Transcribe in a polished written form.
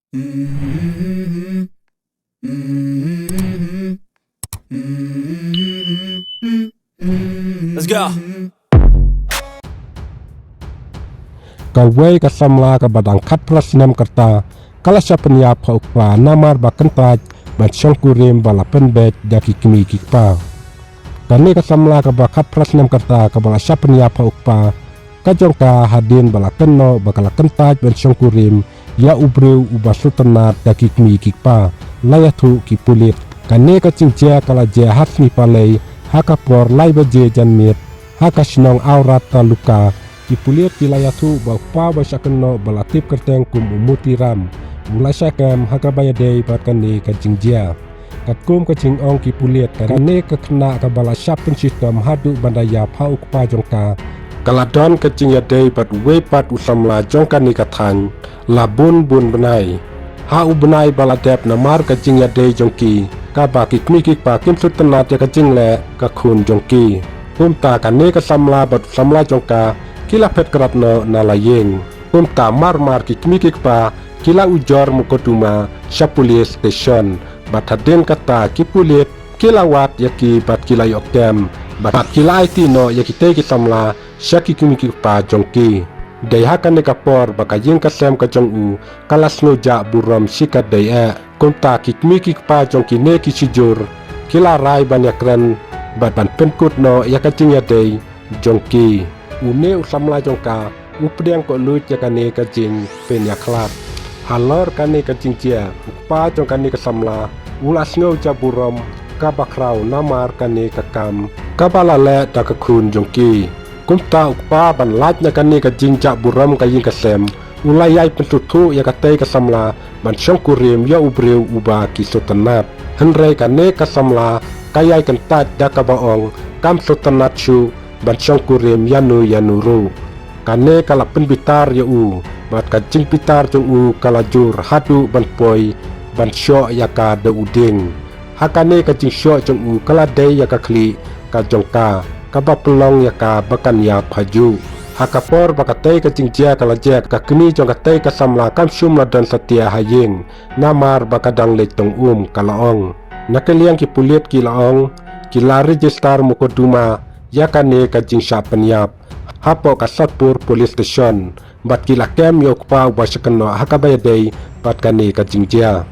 Let's go. Kawai ka samla ka badang kat plus Snem kerta kala sya pynïap ka kwah namar ba kyntait ba shongkurim ba la penbet daki kimi kikpa kani ka samla ka ba kat plus Snem kerta ka bala sya pynïap ka kwah ka jongka hadin bala kenno ba kala kyntait ba shongkurim ya ubreu uba sultanat daki kimi kikpa layathu ki pulit kani ka cingcia kala je hasmi palei haka por lai ba je janmit haka shnong aurat ta luka Kipuliat kilayatu ba pa ba syakeno balatip kerteng kum umuti ram mulai syakam haka bayadei bakani kajingjia katkum kajing ong kipuliat kane kekena ka bala syapun sistem hadu bandaya pa ukpa jongka kaladon kajing yadei bat we pat usamla jongka ni kathan labun bun benai ha u benai baladep namar kajing yadei jongki ka ba kikmikik pa kim sutanat ya kajing le ka khun jongki kumta kane ka samla bat samla jongka kila pet keratno nalayeng kumta mar kikmikik pa kila ujor mukoduma syapulis station bathaden kata kipulit kila wat yaki bat kila yoktem bat kila itino yaki te kisamla syaki kikmikik pa jongki dayhakan ne kapor bakayeng kasem ka jongu kalas noja buram sikat daya kumta kikmikik pa jongki ne kisijur kila rai banyakren bat ban penkut no yakacing yadei jongki une usamla jongka updiang ko lut yakane kajing penyaklat halor kane kajing cia upa jongkane kasamla ulas ngeu jaburom kabakrau namar kane kakam kabalale takakun jongki kumta upa ban laj nakane kajing jaburom kaying kasem ulayai pentutu yakate kasamla ban shongkurim ya ubreu uba kisotanat henrei kane kasamla kayai kyntait dakabaong kam sotanat shu ban shongkurim yanuru kane kala penbitar ya u bat kajing pitar jong u kala jur hadu ban poi ban syok yaka de uding hakane kajing syok jong u kala dei yaka kli ka jongka kaba pelong yaka bakan ya phaju hakapor bakatei kajing jia kala jek ka kini jongkatei ka samla kam shumla dan setia hayeng namar bakadang letong kalaong nakeliang ki pulit ki laong kila register mukoduma yakane kajing sya pynïap hapo kasatpur police station bat kila kem yok pa wa syakeno hakabayadei bat kane kajing jia